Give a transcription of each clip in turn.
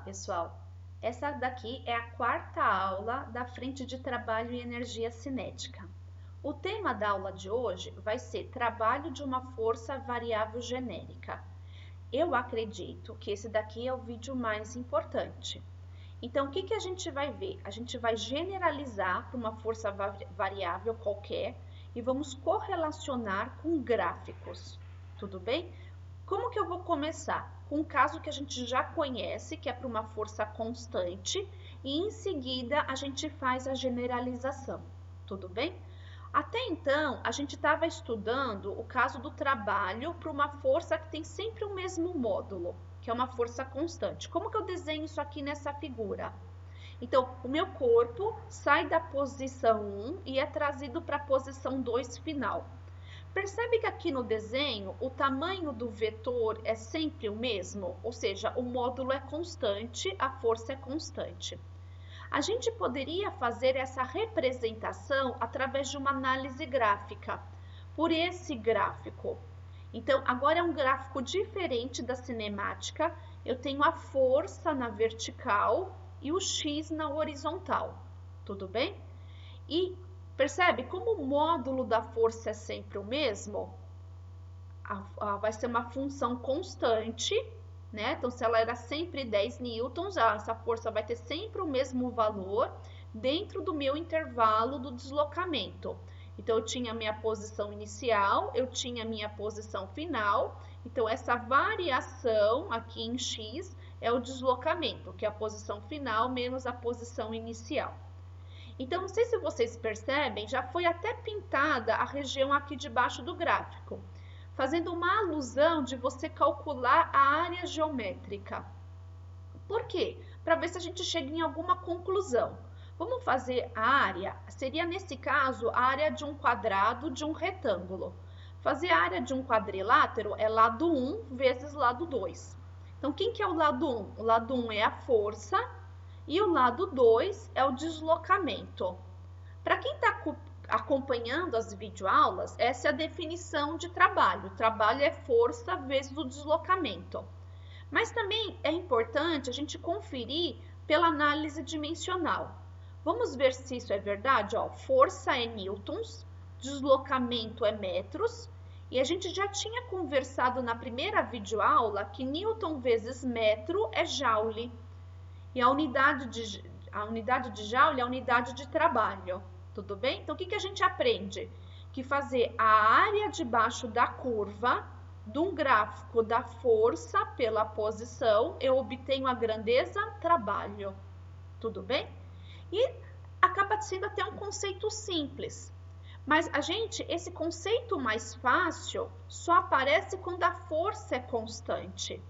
pessoal! Essa daqui é a quarta aula da frente de trabalho e energia cinética. O tema da aula de hoje vai ser trabalho de uma força variável genérica. Eu acredito que esse daqui é o vídeo mais importante. Então, o que a gente vai ver? A gente vai generalizar para uma força variável qualquer e vamos correlacionar com gráficos, tudo bem? Como que eu vou começar? Com um caso que a gente já conhece, que é para uma força constante, e em seguida a gente faz a generalização, tudo bem? Até então, a gente estava estudando o caso do trabalho para uma força que tem sempre o mesmo módulo, que é uma força constante. Como que eu desenho isso aqui nessa figura? Então, o meu corpo sai da posição 1 e é trazido para a posição 2 final. Percebe que aqui no desenho o tamanho do vetor é sempre o mesmo? Ou seja, o módulo é constante, a força é constante. A gente poderia fazer essa representação através de uma análise gráfica, por esse gráfico. Então, agora é um gráfico diferente da cinemática. Eu tenho a força na vertical e o X na horizontal, tudo bem? E percebe como o módulo da força é sempre o mesmo? Vai ser uma função constante, né? Então, se ela era sempre 10 newtons, essa força vai ter sempre o mesmo valor dentro do meu intervalo do deslocamento. Então, eu tinha a minha posição inicial, eu tinha a minha posição final. Então, essa variação aqui em X é o deslocamento, que é a posição final menos a posição inicial. Então, não sei se vocês percebem, já foi até pintada a região aqui debaixo do gráfico, fazendo uma alusão de você calcular a área geométrica. Por quê? Para ver se a gente chega em alguma conclusão. Vamos fazer a área, seria nesse caso a área de um quadrado de um retângulo. Fazer a área de um quadrilátero é lado 1 vezes lado 2. Então, quem que é o lado 1? O lado 1 é a força. E o lado 2 é o deslocamento. Para quem está acompanhando as videoaulas, essa é a definição de trabalho. Trabalho é força vezes o deslocamento. Mas também é importante a gente conferir pela análise dimensional. Vamos ver se isso é verdade? Ó, força é newtons, deslocamento é metros. E a gente já tinha conversado na primeira videoaula que newton vezes metro é joule. E a unidade de joule é a unidade de trabalho, tudo bem? Então, o que a gente aprende? Que fazer a área debaixo da curva de um gráfico da força pela posição, eu obtenho a grandeza trabalho, tudo bem? E acaba sendo até um conceito simples. Mas esse conceito mais fácil só aparece quando a força é constante.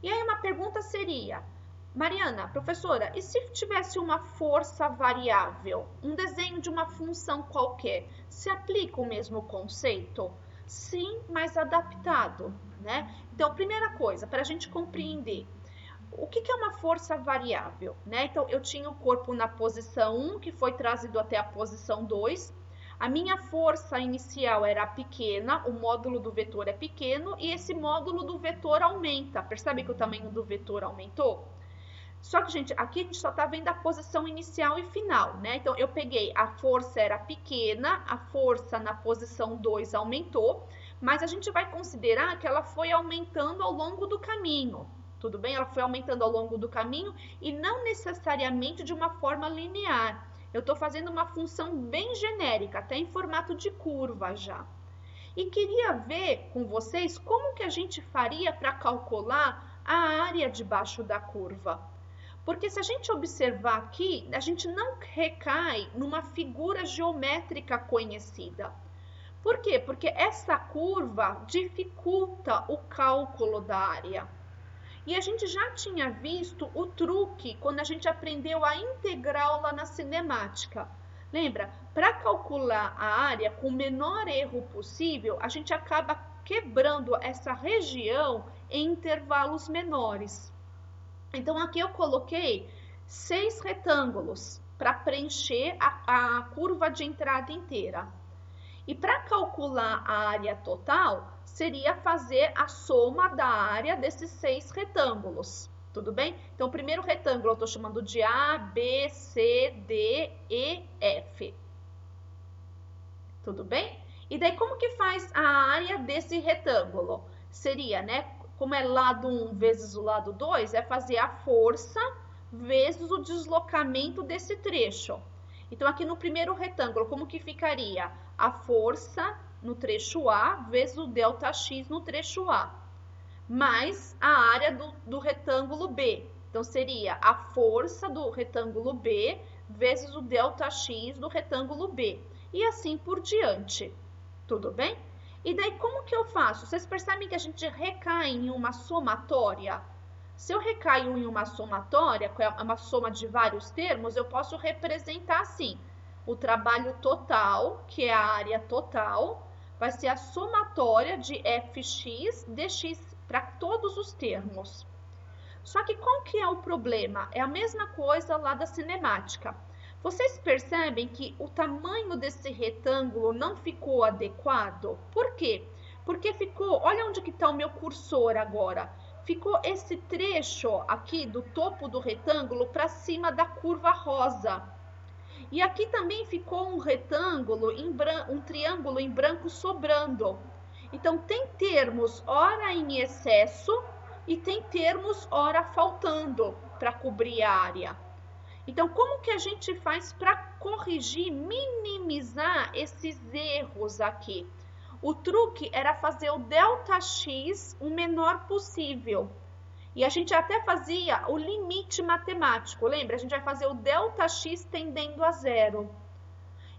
E aí uma pergunta seria: Mariana, professora, e se tivesse uma força variável, um desenho de uma função qualquer, se aplica o mesmo conceito? Sim, mas adaptado, né? Então, primeira coisa, para a gente compreender, o que é uma força variável, né? Então, eu tinha o corpo na posição 1, que foi trazido até a posição 2. A minha força inicial era pequena, o módulo do vetor é pequeno, e esse módulo do vetor aumenta. Percebe que o tamanho do vetor aumentou? Só que, gente, aqui a gente só tá vendo a posição inicial e final, né? Então, eu peguei, a força era pequena, a força na posição 2 aumentou, mas a gente vai considerar que ela foi aumentando ao longo do caminho, tudo bem? Ela foi aumentando ao longo do caminho e não necessariamente de uma forma linear. Eu tô fazendo uma função bem genérica, até em formato de curva já. E queria ver com vocês como que a gente faria para calcular a área debaixo da curva. Porque se a gente observar aqui, a gente não recai numa figura geométrica conhecida. Por quê? Porque essa curva dificulta o cálculo da área. E a gente já tinha visto o truque quando a gente aprendeu a integral lá na cinemática. Lembra? Para calcular a área com o menor erro possível, a gente acaba quebrando essa região em intervalos menores. Então, aqui eu coloquei 6 retângulos para preencher a curva de entrada inteira. E para calcular a área total, seria fazer a soma da área desses 6 retângulos. Tudo bem? Então, o primeiro retângulo eu estou chamando de A, B, C, D, E, F. Tudo bem? E daí, como que faz a área desse retângulo? Seria, né? Como é lado 1 vezes o lado 2, é fazer a força vezes o deslocamento desse trecho. Então, aqui no primeiro retângulo, como que ficaria? A força no trecho A vezes o ΔX no trecho A, mais a área do retângulo B. Então, seria a força do retângulo B vezes o ΔX do retângulo B. E assim por diante. Tudo bem? E daí, como que eu faço? Vocês percebem que a gente recai em uma somatória? Se eu recaio em uma somatória, que é uma soma de vários termos, eu posso representar assim. O trabalho total, que é a área total, vai ser a somatória de Fx dx para todos os termos. Só que qual que é o problema? É a mesma coisa lá da cinemática. Vocês percebem que o tamanho desse retângulo não ficou adequado? Por quê? Porque ficou, olha onde que está o meu cursor agora. Ficou esse trecho aqui do topo do retângulo para cima da curva rosa. E aqui também ficou um retângulo, um triângulo em branco sobrando. Então, tem termos ora em excesso e tem termos ora faltando para cobrir a área. Então, como que a gente faz para corrigir, minimizar esses erros aqui? O truque era fazer o ΔX o menor possível. E a gente até fazia o limite matemático, lembra? A gente vai fazer o ΔX tendendo a zero.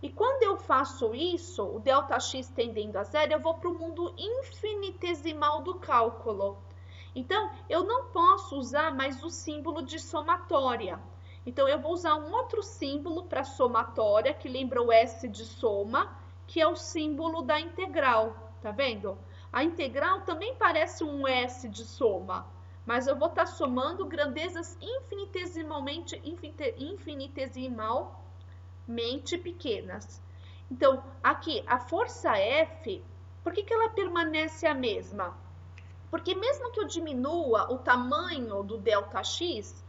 E quando eu faço isso, o ΔX tendendo a zero, eu vou para o mundo infinitesimal do cálculo. Então, eu não posso usar mais o símbolo de somatória. Então, eu vou usar um outro símbolo para somatória, que lembra o S de soma, que é o símbolo da integral, tá vendo? A integral também parece um S de soma, mas eu vou estar somando grandezas infinitesimalmente pequenas. Então, aqui, a força F, por que ela permanece a mesma? Porque mesmo que eu diminua o tamanho do ΔX,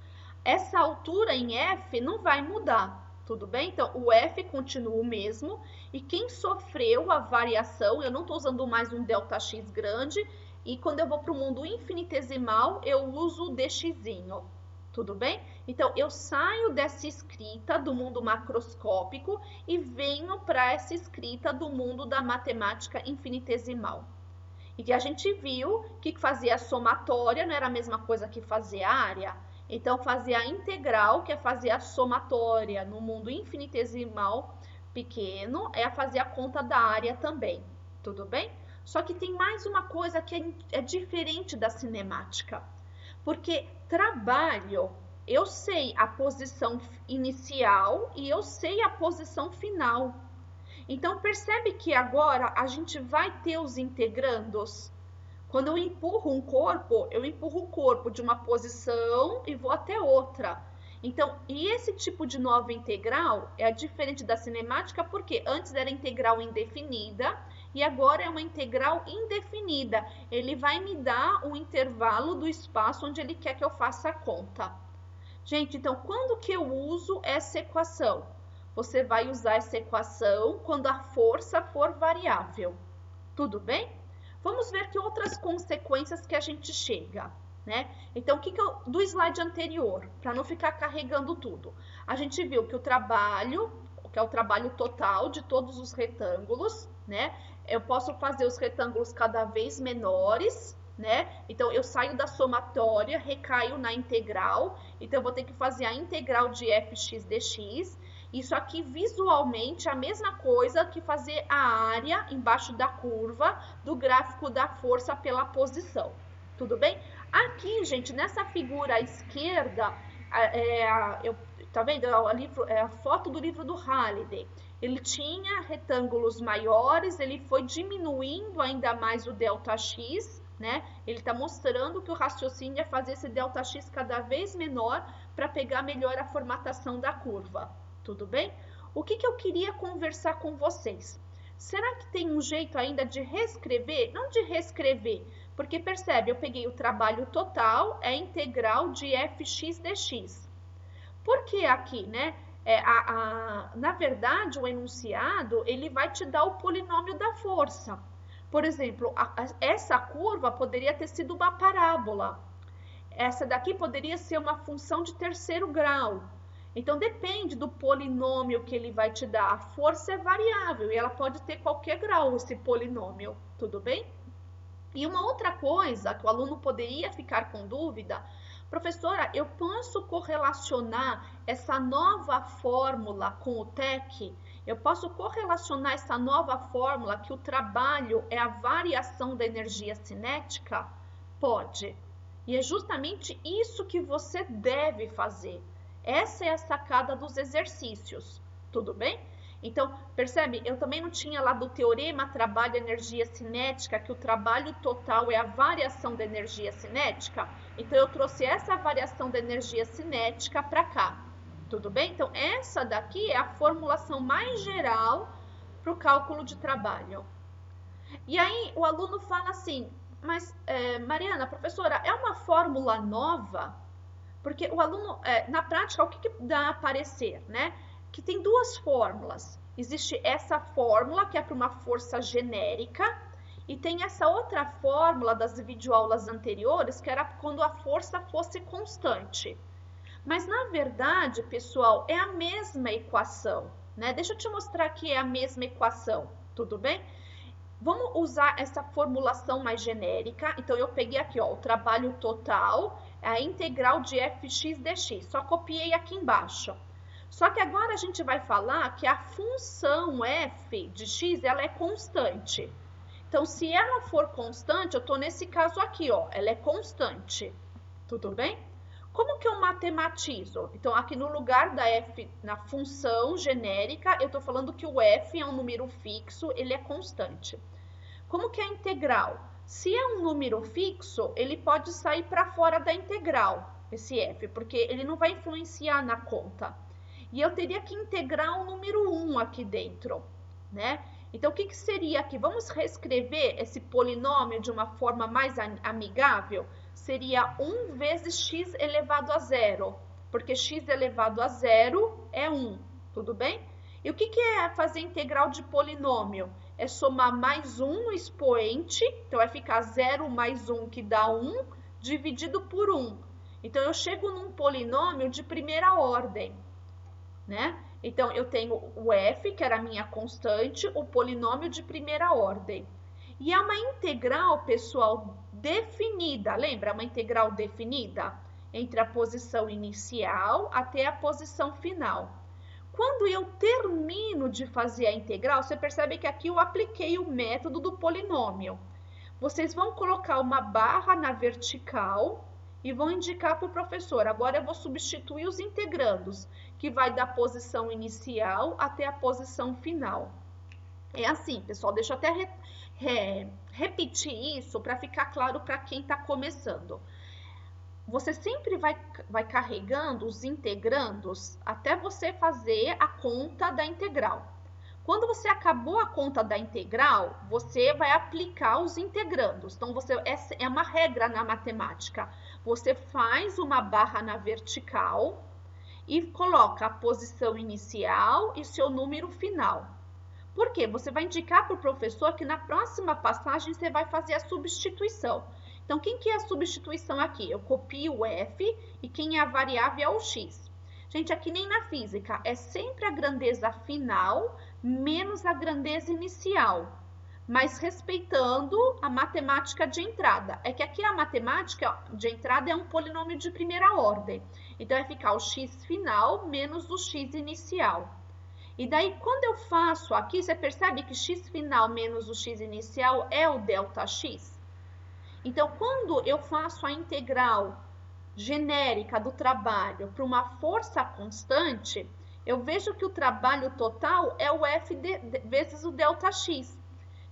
essa altura em F não vai mudar, tudo bem? Então, o F continua o mesmo e quem sofreu a variação, eu não estou usando mais um ΔX grande, e quando eu vou para o mundo infinitesimal, eu uso o dxzinho, tudo bem? Então, eu saio dessa escrita do mundo macroscópico e venho para essa escrita do mundo da matemática infinitesimal. E que a gente viu que fazer a somatória não era a mesma coisa que fazer a área. Então, fazer a integral, que é fazer a somatória no mundo infinitesimal pequeno, é fazer a conta da área também, tudo bem? Só que tem mais uma coisa que é diferente da cinemática, porque trabalho, eu sei a posição inicial e eu sei a posição final. Então, percebe que agora a gente vai ter os integrandos. Quando eu empurro eu empurro o corpo de uma posição e vou até outra. Então, e esse tipo de nova integral é diferente da cinemática, porque antes era integral indefinida e agora é uma integral indefinida. Ele vai me dar um intervalo do espaço onde ele quer que eu faça a conta. Gente, então, quando que eu uso essa equação? Você vai usar essa equação quando a força for variável. Tudo bem? Vamos ver que outras consequências que a gente chega, né? Então, do slide anterior, para não ficar carregando tudo, a gente viu que o trabalho, que é o trabalho total de todos os retângulos, né? Eu posso fazer os retângulos cada vez menores, né? Então, eu saio da somatória, recaio na integral, então eu vou ter que fazer a integral de Fx dx. Isso aqui visualmente é a mesma coisa que fazer a área embaixo da curva do gráfico da força pela posição. Tudo bem? Aqui, gente, nessa figura à esquerda, tá vendo? É a foto do livro do Halliday. Ele tinha retângulos maiores, ele foi diminuindo ainda mais o ΔX, né? Ele está mostrando que o raciocínio é fazer esse ΔX cada vez menor para pegar melhor a formatação da curva. Tudo bem? O que eu queria conversar com vocês? Será que tem um jeito ainda de reescrever? Não de reescrever, Porque percebe, eu peguei o trabalho total, é integral de fx dx. Por que aqui, né? Na verdade, o enunciado, ele vai te dar o polinômio da força. Por exemplo, essa curva poderia ter sido uma parábola. Essa daqui poderia ser uma função de terceiro grau. Então, depende do polinômio que ele vai te dar. A força é variável e ela pode ter qualquer grau, esse polinômio. Tudo bem? E uma outra coisa que o aluno poderia ficar com dúvida, professora, eu posso correlacionar essa nova fórmula com o TEC? Eu posso correlacionar essa nova fórmula que o trabalho é a variação da energia cinética? Pode. E é justamente isso que você deve fazer. Essa é a sacada dos exercícios. Tudo bem? Então, percebe? Eu também não tinha lá do teorema trabalho-energia cinética, que o trabalho total é a variação da energia cinética. Então, eu trouxe essa variação da energia cinética para cá. Tudo bem? Então, essa daqui é a formulação mais geral para o cálculo de trabalho. E aí, o aluno fala assim, mas, Mariana, professora, é uma fórmula nova? Porque o aluno, na prática, o que dá a parecer, né? Que tem duas fórmulas. Existe essa fórmula, que é para uma força genérica, e tem essa outra fórmula das videoaulas anteriores, que era quando a força fosse constante. Mas, na verdade, pessoal, é a mesma equação, né? Deixa eu te mostrar que é a mesma equação, tudo bem? Vamos usar essa formulação mais genérica. Então, eu peguei aqui, ó, o trabalho total, a integral de fx dx. Só copiei aqui embaixo. Só que agora a gente vai falar que a função f de x, ela é constante. Então, se ela for constante, eu estou nesse caso aqui, ó, ela é constante. Tudo bem? Como que eu matematizo? Então, aqui no lugar da f, na função genérica, eu estou falando que o f é um número fixo, ele é constante. Como que é a integral? Se é um número fixo, ele pode sair para fora da integral, esse f, porque ele não vai influenciar na conta. E eu teria que integrar o número 1 aqui dentro, né? Então, o que seria aqui? Vamos reescrever esse polinômio de uma forma mais amigável? Seria 1 vezes x elevado a 0, porque x elevado a 0 é 1, tudo bem? E o que é fazer integral de polinômio? É somar mais 1 no expoente, então vai ficar 0 mais 1, que dá 1, dividido por 1. Então, eu chego num polinômio de primeira ordem, né? Então, eu tenho o f, que era a minha constante, o polinômio de primeira ordem. E é uma integral, pessoal, definida. Lembra? Uma integral definida entre a posição inicial até a posição final. Quando eu termino de fazer a integral, você percebe que aqui eu apliquei o método do polinômio. Vocês vão colocar uma barra na vertical e vão indicar para o professor. Agora eu vou substituir os integrandos, que vai da posição inicial até a posição final. É assim, pessoal, deixa eu até repetir isso para ficar claro para quem está começando. Você sempre vai carregando os integrandos até você fazer a conta da integral. Quando você acabou a conta da integral, você vai aplicar os integrandos. Então, essa é uma regra na matemática. Você faz uma barra na vertical e coloca a posição inicial e seu número final. Por quê? Você vai indicar para o professor que na próxima passagem você vai fazer a substituição. Então, quem que é a substituição aqui? Eu copio o f e quem é a variável é o x. Gente, aqui nem na física, é sempre a grandeza final menos a grandeza inicial, mas respeitando a matemática de entrada. É que aqui a matemática de entrada é um polinômio de primeira ordem. Então, vai ficar o x final menos o x inicial. E daí, quando eu faço aqui, você percebe que x final menos o x inicial é o ΔX? Então, quando eu faço a integral genérica do trabalho para uma força constante, eu vejo que o trabalho total é o F vezes o ΔX.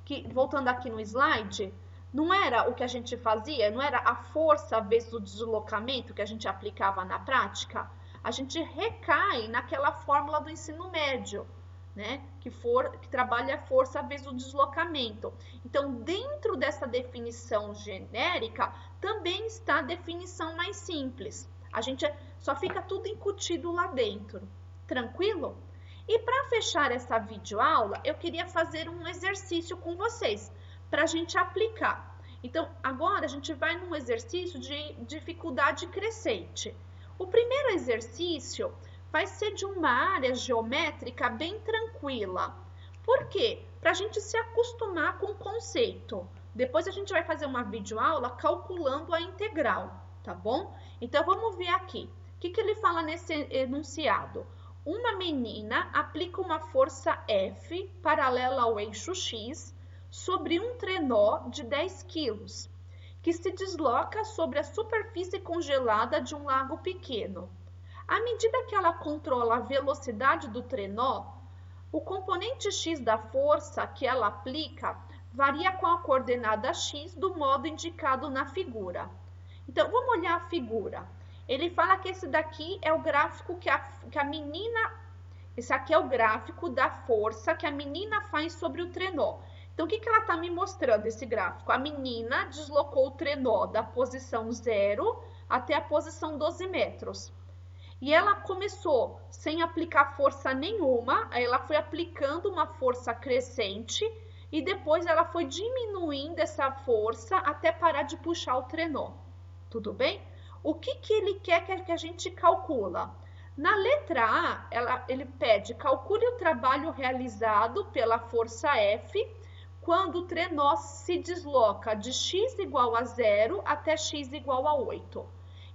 Que, voltando aqui no slide, não era o que a gente fazia, não era a força vezes o deslocamento que a gente aplicava na prática? A gente recai naquela fórmula do ensino médio, né? Que trabalha a força vezes o deslocamento. Então, dentro dessa definição genérica, também está a definição mais simples. A gente só fica tudo incutido lá dentro. Tranquilo? E para fechar essa videoaula, eu queria fazer um exercício com vocês, para a gente aplicar. Então, agora a gente vai num exercício de dificuldade crescente. O primeiro exercício vai ser de uma área geométrica bem tranquila. Por quê? Para a gente se acostumar com o conceito. Depois a gente vai fazer uma videoaula calculando a integral, tá bom? Então, vamos ver aqui. O que ele fala nesse enunciado? Uma menina aplica uma força F paralela ao eixo X sobre um trenó de 10 kg, que se desloca sobre a superfície congelada de um lago pequeno. À medida que ela controla a velocidade do trenó, o componente x da força que ela aplica varia com a coordenada x do modo indicado na figura. Então, vamos olhar a figura. Ele fala que esse daqui é o gráfico que a menina... Esse aqui é o gráfico da força que a menina faz sobre o trenó. Então, o que ela está me mostrando, esse gráfico? A menina deslocou o trenó da posição 0 até a posição 12 metros. E ela começou sem aplicar força nenhuma, aí ela foi aplicando uma força crescente e depois ela foi diminuindo essa força até parar de puxar o trenó. Tudo bem? O que ele quer que a gente calcula? Na letra A, ele pede calcule o trabalho realizado pela força F quando o trenó se desloca de x igual a 0 até x igual a 8.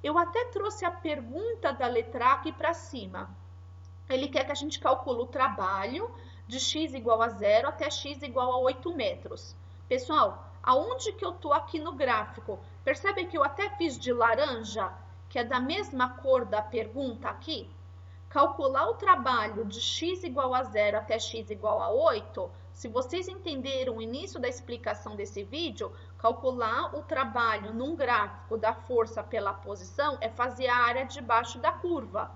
Eu até trouxe a pergunta da letra A aqui para cima. Ele quer que a gente calcule o trabalho de x igual a 0 até x igual a 8 metros. Pessoal, aonde que eu estou aqui no gráfico? Percebe que eu até fiz de laranja, que é da mesma cor da pergunta aqui? Calcular o trabalho de x igual a 0 até x igual a 8, se vocês entenderam o início da explicação desse vídeo, calcular o trabalho num gráfico da força pela posição é fazer a área debaixo da curva.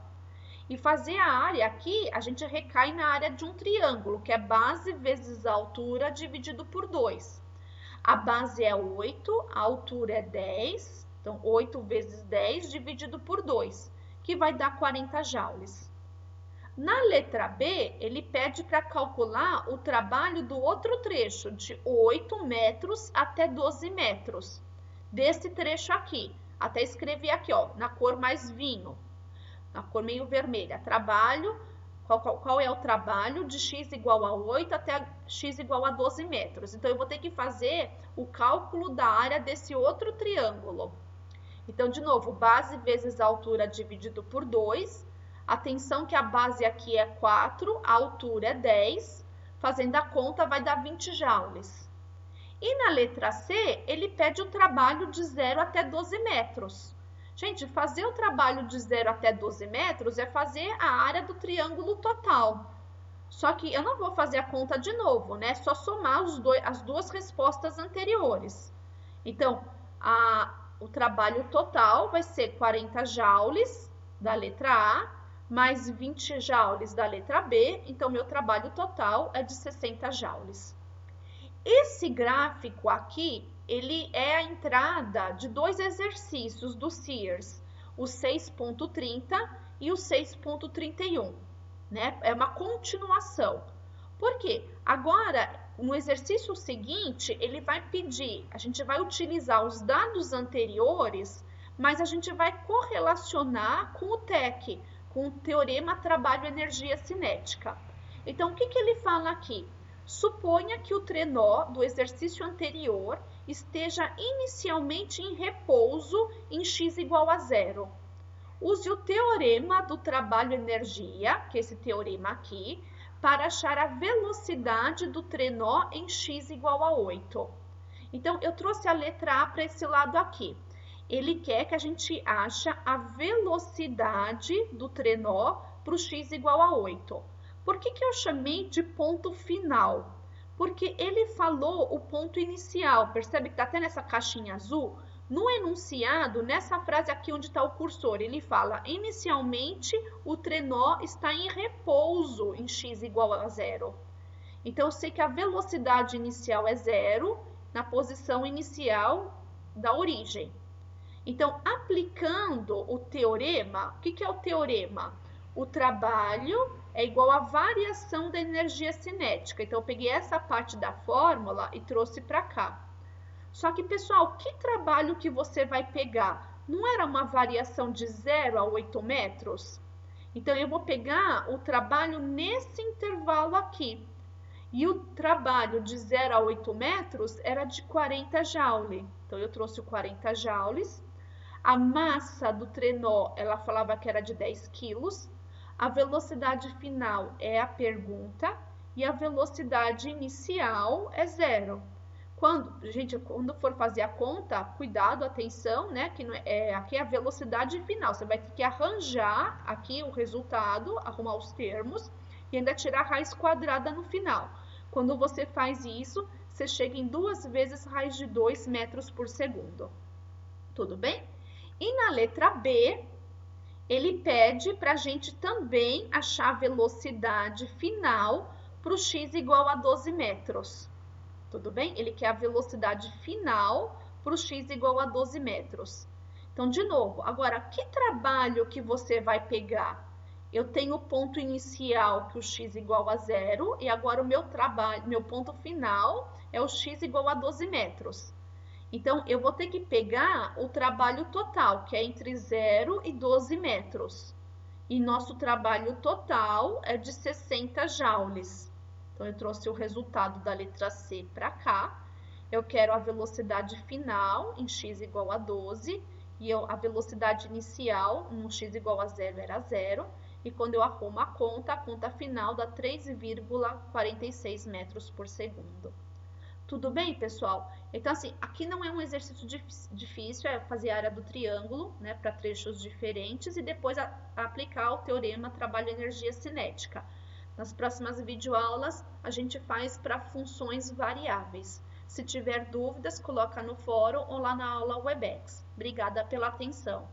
E fazer a área aqui, a gente recai na área de um triângulo, que é base vezes a altura dividido por 2. A base é 8, a altura é 10, então 8 vezes 10 dividido por 2, que vai dar 40 joules. Na letra B, ele pede para calcular o trabalho do outro trecho, de 8 metros até 12 metros. Desse trecho aqui, até escrevi aqui, ó, na cor mais vinho, na cor meio vermelha. Trabalho, qual é o trabalho de x igual a 8 até x igual a 12 metros. Então, eu vou ter que fazer o cálculo da área desse outro triângulo. Então, de novo, base vezes a altura dividido por 2. Atenção que a base aqui é 4, a altura é 10. Fazendo a conta, vai dar 20 joules. E na letra C, ele pede o trabalho de 0 até 12 metros. Gente, fazer o trabalho de 0 até 12 metros é fazer a área do triângulo total. Só que eu não vou fazer a conta de novo, né? É só somar as duas respostas anteriores. Então, o trabalho total vai ser 40 joules da letra A, mais 20 joules da letra B, então meu trabalho total é de 60 joules. Esse gráfico aqui, ele é a entrada de dois exercícios do Sears, o 6.30 e o 6.31, né? É uma continuação. Por quê? Agora, no exercício seguinte, ele vai pedir, a gente vai utilizar os dados anteriores, mas a gente vai correlacionar com o TEC, com o Teorema Trabalho-Energia Cinética. Então, o que ele fala aqui? Suponha que o trenó do exercício anterior esteja inicialmente em repouso em x igual a 0. Use o Teorema do Trabalho-Energia, que é esse teorema aqui, para achar a velocidade do trenó em x igual a 8. Então, eu trouxe a letra A para esse lado aqui. Ele quer que a gente ache a velocidade do trenó para o x igual a 8. Por que eu chamei de ponto final? Porque ele falou o ponto inicial. Percebe que está até nessa caixinha azul? No enunciado, nessa frase aqui onde está o cursor, ele fala, inicialmente o trenó está em repouso em x igual a 0. Então, eu sei que a velocidade inicial é 0 na posição inicial da origem. Então, aplicando o teorema, o que é o teorema? O trabalho é igual à variação da energia cinética. Então, eu peguei essa parte da fórmula e trouxe para cá. Só que, pessoal, que trabalho que você vai pegar? Não era uma variação de 0 a 8 metros? Então, eu vou pegar o trabalho nesse intervalo aqui. E o trabalho de 0 a 8 metros era de 40 joules. Então, eu trouxe o 40 joules. A massa do trenó, ela falava que era de 10 quilos. A velocidade final é a pergunta. E a velocidade inicial é 0. Quando for fazer a conta, cuidado, atenção, né? Que aqui é a velocidade final. Você vai ter que arranjar aqui o resultado, arrumar os termos e ainda tirar a raiz quadrada no final. Quando você faz isso, você chega em 2 vezes raiz de 2 metros por segundo. Tudo bem? E na letra B, ele pede para a gente também achar a velocidade final para o x igual a 12 metros. Tudo bem? Ele quer a velocidade final para o x igual a 12 metros. Então, de novo, agora, que trabalho que você vai pegar? Eu tenho o ponto inicial, que o x igual a 0, e agora o meu ponto final é o x igual a 12 metros. Então, eu vou ter que pegar o trabalho total, que é entre 0 e 12 metros. E nosso trabalho total é de 60 joules. Então, eu trouxe o resultado da letra C para cá. Eu quero a velocidade final em x igual a 12. E a velocidade inicial no x igual a 0 era 0. E quando eu arrumo a conta final dá 3,46 metros por segundo. Tudo bem, pessoal? Então, assim, aqui não é um exercício difícil, é fazer a área do triângulo, né, para trechos diferentes e depois aplicar o teorema trabalho-energia cinética. Nas próximas videoaulas, a gente faz para funções variáveis. Se tiver dúvidas, coloca no fórum ou lá na aula Webex. Obrigada pela atenção.